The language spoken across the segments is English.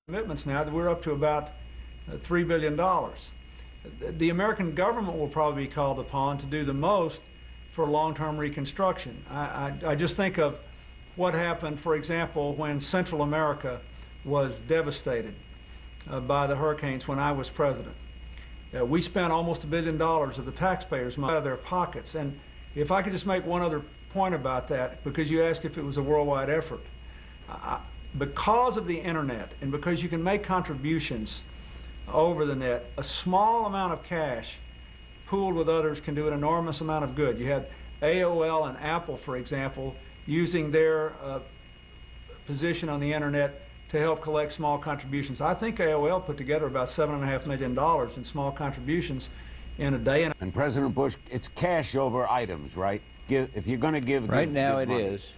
commitments now that we're up to about $3 billion. The American government will probably be called upon to do the most for long-term reconstruction. I just think of what happened, for example, when Central America was devastated by the hurricanes when I was president. We spent almost $1 billion of the taxpayers' money out of their pockets. And if I could just make one other point about that, because you asked if it was a worldwide effort. Because of the internet and because you can make contributions over the net, a small amount of cash pooled with others can do an enormous amount of good. You had AOL and Apple, for example, using their position on the internet to help collect small contributions. I think AOL put together about $7.5 million in small contributions in a day. And President Bush, it's cash over items, right? If you're going to give... Right now it money. is.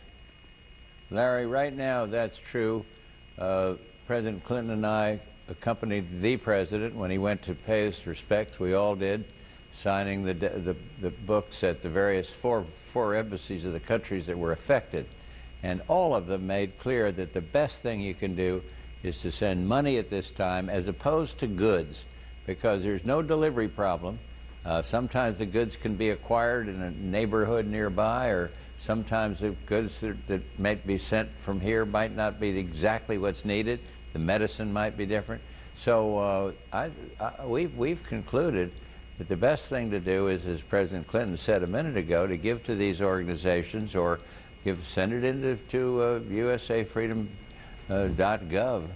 Larry, right now that's true. President Clinton and I accompanied the president when he went to pay his respects. We all did, signing the books at the various four embassies of the countries that were affected. And all of them made clear that the best thing you can do is to send money at this time as opposed to goods, because there's no delivery problem. Sometimes the goods can be acquired in a neighborhood nearby, or sometimes the goods that might be sent from here might not be exactly what's needed. The medicine might be different. So we've concluded that the best thing to do is, as President Clinton said a minute ago, to give to these organizations or send it into usafreedom.gov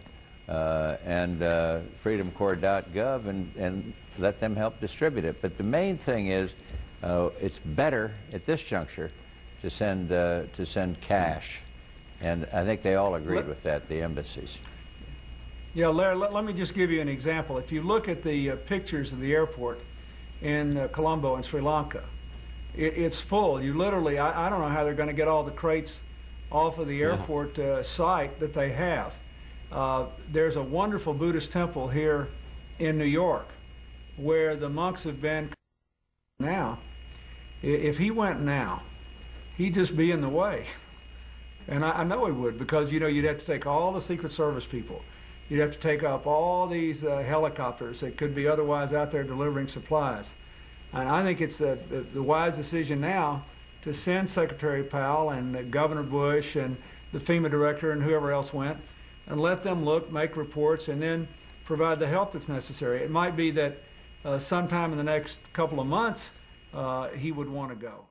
and freedomcorps.gov and let them help distribute it. But the main thing is, it's better at this juncture to send cash, and I think they all agreed with that, the embassies. Yeah, Larry, let me just give you an example. If you look at the pictures of the airport in Colombo in Sri Lanka, it's full. You literally, I don't know how they're going to get all the crates off of the airport site that they have. There's a wonderful Buddhist temple here in New York where the monks have been now. If he went now, he'd just be in the way. And I know he would, because, you know, you'd have to take all the Secret Service people. You'd have to take up all these helicopters that could be otherwise out there delivering supplies. And I think it's the wise decision now to send Secretary Powell and Governor Bush and the FEMA director and whoever else went, and let them look, make reports, and then provide the help that's necessary. It might be that sometime in the next couple of months he would want to go.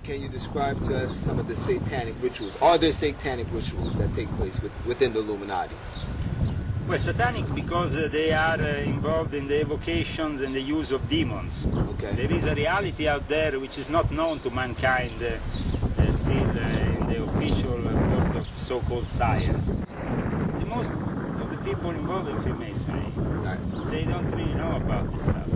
Can you describe to us some of the satanic rituals? Are there satanic rituals that take place within the Illuminati? Well, satanic because they are involved in the evocations and the use of demons. Okay. There is a reality out there which is not known to mankind still in the official world of so-called science. The most of the people involved in Freemasonry, they don't really know about this stuff.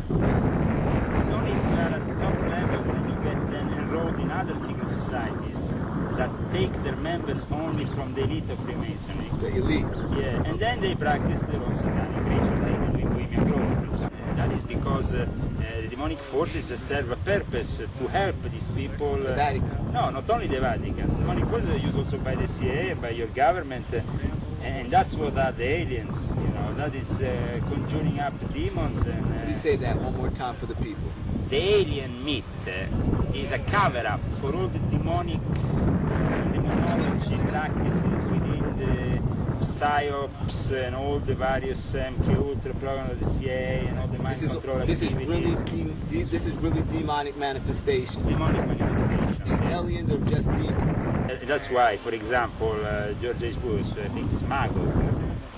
It's only if you are at the top levels and you get then enrolled in other secret societies that take their members only from the elite of Freemasonry. The elite? Yeah, and then they practice their own satanic rituals, like they do in Bohemian Grove, for example. That is because the demonic forces serve a purpose to help these people. The Vatican? No, not only the Vatican. Demonic forces are used also by the CIA, by your government, and that's what are the aliens, you know, that is conjuring up demons. And Can you say that one more time for the people? the alien myth is a cover-up for all the demonic demonology practices within the psyops and all the various MK Ultra program of the CIA and all the mind control activities. This is really demonic manifestation. Demonic manifestation. These aliens are just demons. That's why, for example, George H. Bush, I think it's Magog,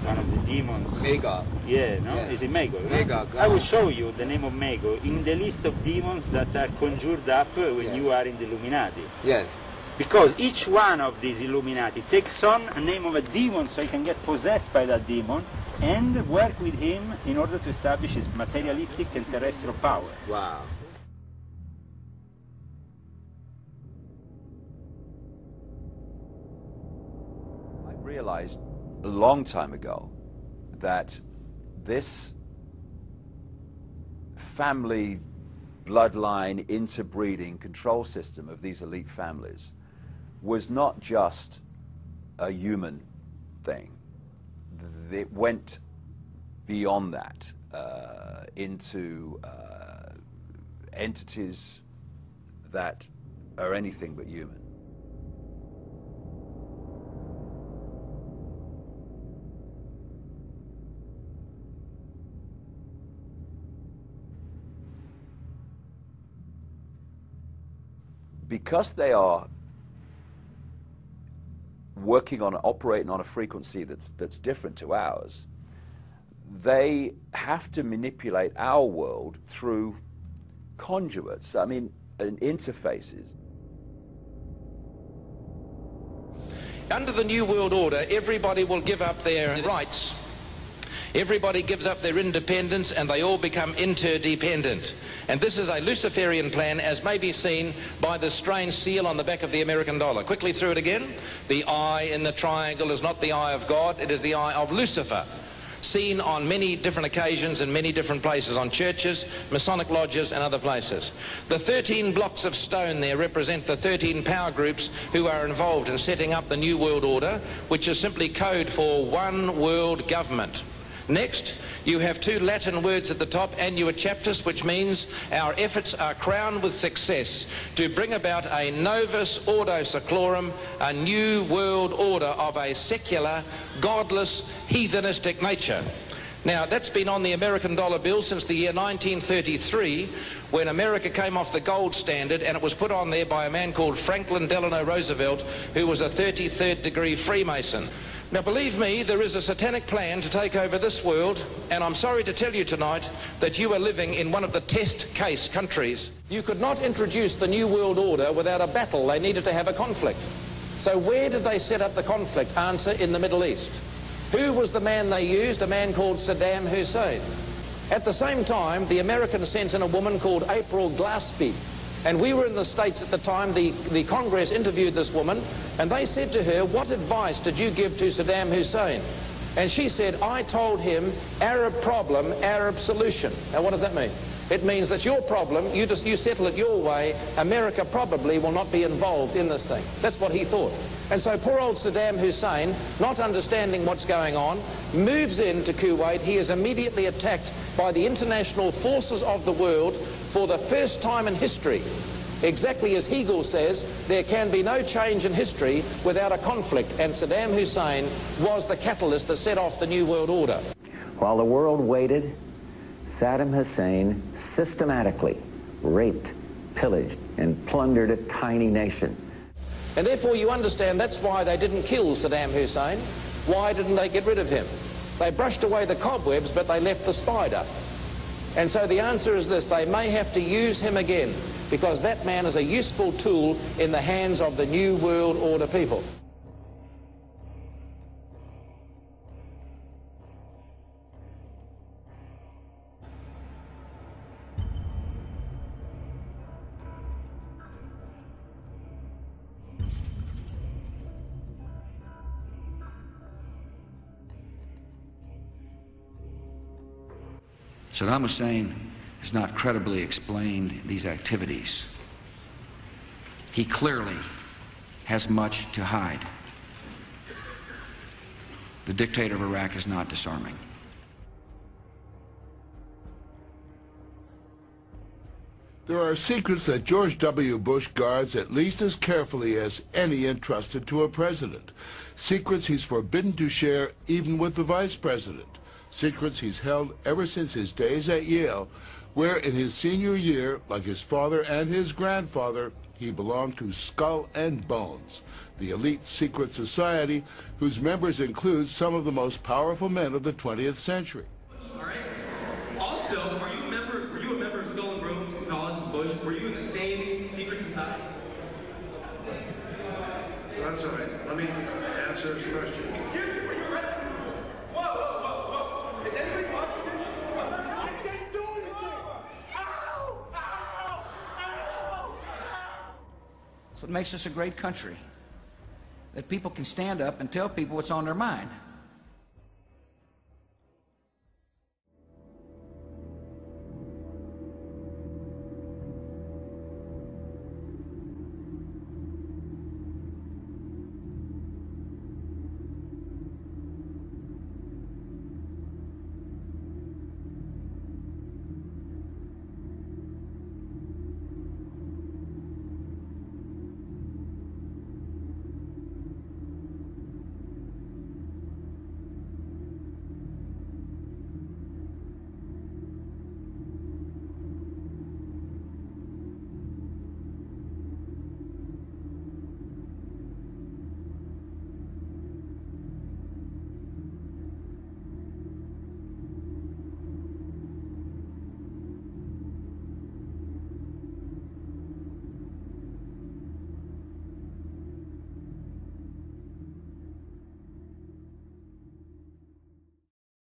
one of the demons. Magog. Yeah, no? Yes. Is it Magog? Magog. I will show you the name of Magog in the list of demons that are conjured up when you are in the Illuminati. Yes. Because each one of these Illuminati takes on a name of a demon so he can get possessed by that demon and work with him in order to establish his materialistic and terrestrial power. Wow. I realized a long time ago that this family bloodline interbreeding control system of these elite families was not just a human thing. It went beyond that into entities that are anything but human. Because they are working on, operating on a frequency that's different to ours, they have to manipulate our world through conduits, I mean, and interfaces. Under the New World Order, everybody will give up their rights. Everybody gives up their independence and they all become interdependent. And this is a Luciferian plan, as may be seen by the strange seal on the back of the American dollar. Quickly through it again. The eye in the triangle is not the eye of God, it is the eye of Lucifer, seen on many different occasions in many different places, on churches, Masonic lodges and other places. The 13 blocks of stone there represent the 13 power groups who are involved in setting up the New World Order, which is simply code for one world government. Next, you have two Latin words at the top, annua chaptis, which means our efforts are crowned with success to bring about a novus ordo seclorum, a new world order of a secular, godless, heathenistic nature. Now, that's been on the American dollar bill since the year 1933, when America came off the gold standard, and it was put on there by a man called Franklin Delano Roosevelt, who was a 33rd degree Freemason. Now, believe me, there is a satanic plan to take over this world, and I'm sorry to tell you tonight that you are living in one of the test case countries. You could not introduce the New World Order without a battle. They needed to have a conflict. So where did they set up the conflict? Answer, in the Middle East. Who was the man they used? A man called Saddam Hussein. At the same time, the Americans sent in a woman called April Glaspie. And we were in the States at the time. The Congress interviewed this woman, and they said to her, what advice did you give to Saddam Hussein? And she said, I told him, Arab problem, Arab solution. Now, what does that mean? It means that your problem, you settle it your way, America probably will not be involved in this thing. That's what he thought. And so poor old Saddam Hussein, not understanding what's going on, moves into Kuwait. He is immediately attacked by the international forces of the world for the first time in history. Exactly as Hegel says, there can be no change in history without a conflict, and Saddam Hussein was the catalyst that set off the New World Order. While the world waited, Saddam Hussein systematically raped, pillaged, and plundered a tiny nation. And therefore you understand that's why they didn't kill Saddam Hussein. Why didn't they get rid of him? They brushed away the cobwebs, but they left the spider. And so the answer is this: they may have to use him again, because that man is a useful tool in the hands of the New World Order people. Saddam Hussein has not credibly explained these activities. He clearly has much to hide. The dictator of Iraq is not disarming. There are secrets that George W. Bush guards at least as carefully as any entrusted to a president. Secrets he's forbidden to share even with the vice president. Secrets he's held ever since his days at Yale, where in his senior year, like his father and his grandfather, he belonged to Skull and Bones, the elite secret society whose members include some of the most powerful men of the 20th century. All right. Also, were you a member of Skull and Bones, College and Bush? Were you in the same secret society? That's all right. Let me answer this question. Excuse me, were you arrested? Whoa, whoa, whoa, whoa. Is anybody watching this? I didn't do anything. Ow! Ow! Ow! That's what makes us a great country. That people can stand up and tell people what's on their mind.